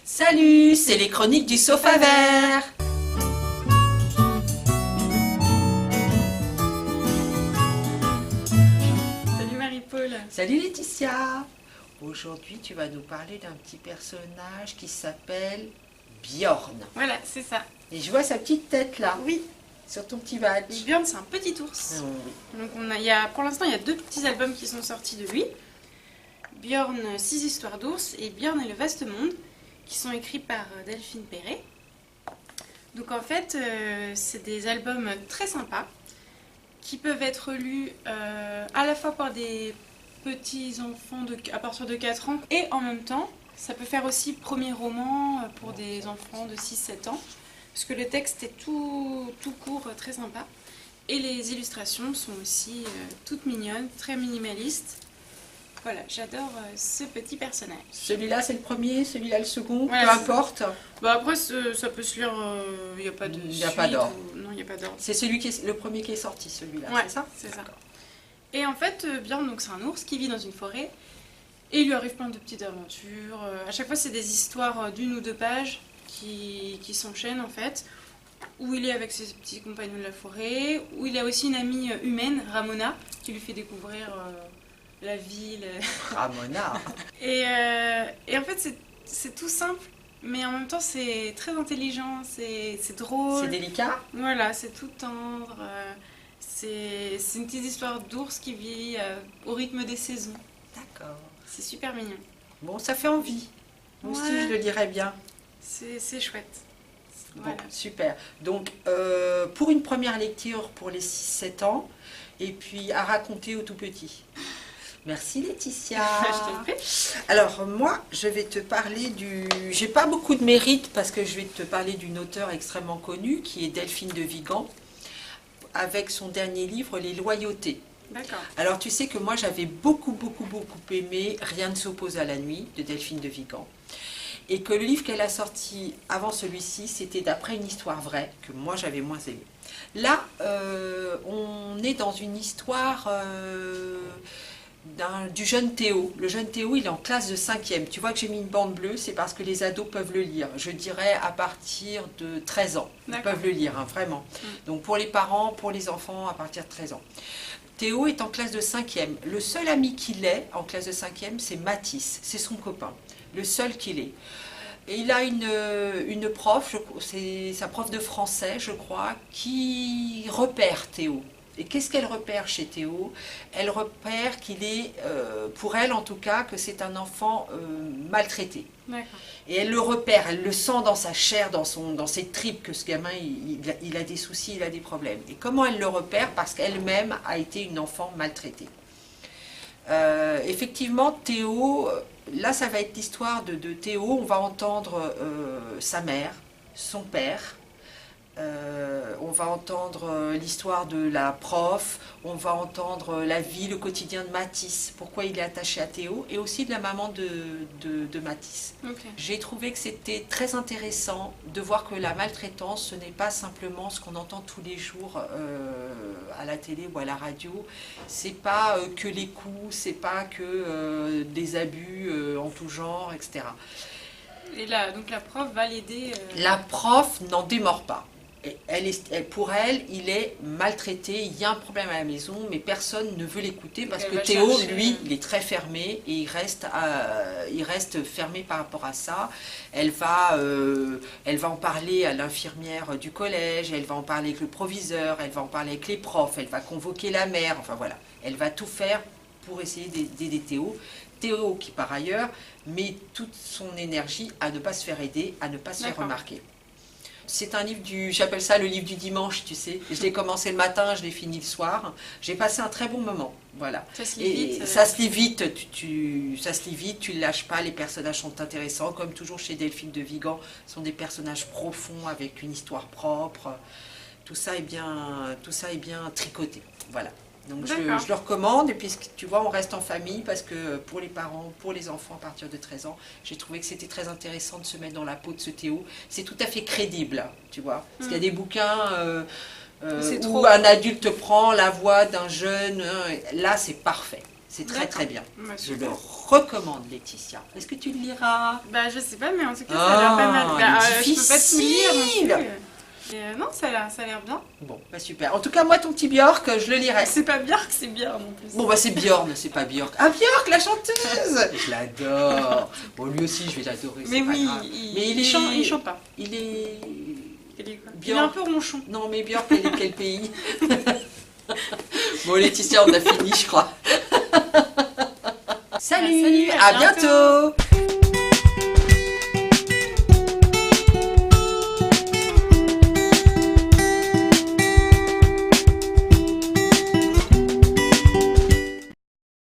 Salut, c'est les chroniques du sofa vert. Salut Marie-Paul. Salut Laetitia. Aujourd'hui, tu vas nous parler d'un petit personnage qui s'appelle Bjorn. Voilà, c'est ça. Et je vois sa petite tête là, Oui, sur ton petit badge. Björn, c'est un petit ours. Oui. Donc pour l'instant, il y a 2 petits albums qui sont sortis de lui. Björn, 6 histoires d'ours et Björn et le vaste monde, qui sont écrits par Delphine Perret. Donc en fait, c'est des albums très sympas qui peuvent être lus à la fois par des petits enfants à partir de 4 ans et en même temps, ça peut faire aussi premier roman pour des enfants de 6-7 ans parce que le texte est tout court, très sympa. Et les illustrations sont aussi toutes mignonnes, très minimalistes. Voilà, j'adore ce petit personnage. Celui-là, c'est le premier, celui-là, le second, Voilà, peu importe. Bah après, ça peut se lire, il n'y a pas de Il n'y a pas d'ordre. Non, il n'y a pas d'ordre. C'est le premier qui est sorti, celui-là, Ouais, c'est ça? c'est ça. D'accord. Et en fait, Björn, donc c'est un ours qui vit dans une forêt et il lui arrive plein de petites aventures. À chaque fois, c'est des histoires d'1 ou 2 pages qui s'enchaînent en fait, où il est avec ses petits compagnons de la forêt, où il a aussi une amie humaine, Ramona, qui lui fait découvrir la ville. Ramona. Et en fait, c'est tout simple, mais en même temps, c'est très intelligent, c'est drôle. C'est délicat? Voilà, c'est tout tendre. C'est une petite histoire d'ours qui vit au rythme des saisons. D'accord. C'est super mignon. Bon, ça fait envie. Moi aussi, Ouais. je le dirais bien. C'est chouette. Bon, Voilà. super. Donc, pour une première lecture pour les 6-7 ans, et puis à raconter aux tout petits. Merci Laetitia. Je t'en prie. Alors, moi, je vais te parler du... J'ai pas beaucoup de mérite parce que je vais te parler d'une auteure extrêmement connue qui est Delphine de Vigan, avec son dernier livre, Les Loyautés. D'accord. Alors, tu sais que moi, j'avais beaucoup aimé Rien ne s'oppose à la nuit de Delphine de Vigan. Et que le livre qu'elle a sorti avant celui-ci, c'était d'après une histoire vraie, que moi j'avais moins aimé. Là, on est dans une histoire du jeune Théo. Le jeune Théo, il est en classe de 5e. Tu vois que j'ai mis une bande bleue, c'est parce que les ados peuvent le lire. Je dirais à partir de 13 ans. Ils peuvent le lire, hein, vraiment. Donc pour les parents, pour les enfants, à partir de 13 ans. Théo est en classe de 5e. Le seul ami qu'il ait en classe de 5e, c'est Mathis. C'est son copain. Le seul qu'il ait. Et il a une prof, c'est sa prof de français, je crois, qui repère Théo. Et qu'est-ce qu'elle repère chez Théo? Elle repère qu'il est, pour elle en tout cas, que c'est un enfant maltraité. D'accord. Et elle le repère, elle le sent dans sa chair, dans ses tripes, que ce gamin, il a des soucis, il a des problèmes. Et comment elle le repère? Parce qu'elle-même a été une enfant maltraitée. Effectivement, Théo, là ça va être l'histoire de Théo, on va entendre sa mère, son père, on va entendre l'histoire de la prof, on va entendre la vie, le quotidien de Mathis, pourquoi il est attaché à Théo, et aussi de la maman de Mathis. Okay. J'ai trouvé que c'était très intéressant de voir que la maltraitance, ce n'est pas simplement ce qu'on entend tous les jours à la télé ou à la radio, c'est pas que les coups, c'est pas que des abus en tout genre, etc. Et là, donc la prof va l'aider. La prof n'en démord pas. Pour elle, il est maltraité, il y a un problème à la maison, mais personne ne veut l'écouter parce que Théo, lui, il est très fermé et il reste fermé par rapport à ça. Elle va en parler à l'infirmière du collège, elle va en parler avec le proviseur, elle va en parler avec les profs, elle va convoquer la mère, enfin voilà. Elle va tout faire pour essayer d'aider Théo. Théo qui, par ailleurs, met toute son énergie à ne pas se faire aider, à ne pas se faire remarquer. C'est un livre j'appelle ça le livre du dimanche, tu sais. Je l'ai commencé le matin, je l'ai fini le soir. J'ai passé un très bon moment, voilà. Ça se lit vite. Ça se lit vite, ça se lit vite, tu ne lâches pas, les personnages sont intéressants. Comme toujours chez Delphine de Vigan, ce sont des personnages profonds avec une histoire propre. Tout ça est bien tricoté, voilà. Donc je le recommande, et puis tu vois, on reste en famille parce que pour les parents, pour les enfants à partir de 13 ans, j'ai trouvé que c'était très intéressant de se mettre dans la peau de ce Théo. C'est tout à fait crédible, tu vois. Parce qu'il y a des bouquins où un adulte prend la voix d'un jeune, là c'est parfait. C'est très très bien. Bah, Je super. le recommande, Laetitia. Est-ce que tu le liras? Bah, je sais pas, mais en tout cas, ça a l'air pas mal. Bah, je peux pas tout lire non difficile. plus. Non, ça a l'air bien. Bon, bah super. En tout cas, moi, ton petit Björk, je le lirai. C'est pas Björk, c'est Björn en plus. Bon, bah c'est Björn, c'est pas Björk. Ah, Björk, la chanteuse. Je l'adore. Bon, lui aussi, je vais l'adorer. Mais c'est pas oui, grave. Mais il chante pas. Il est... Il est quoi? Il est Björn. un peu ronchon. Non, mais Björk, elle est de quel pays? Bon, Laetitia, on a fini, je crois. Salut, Salut, à à bientôt.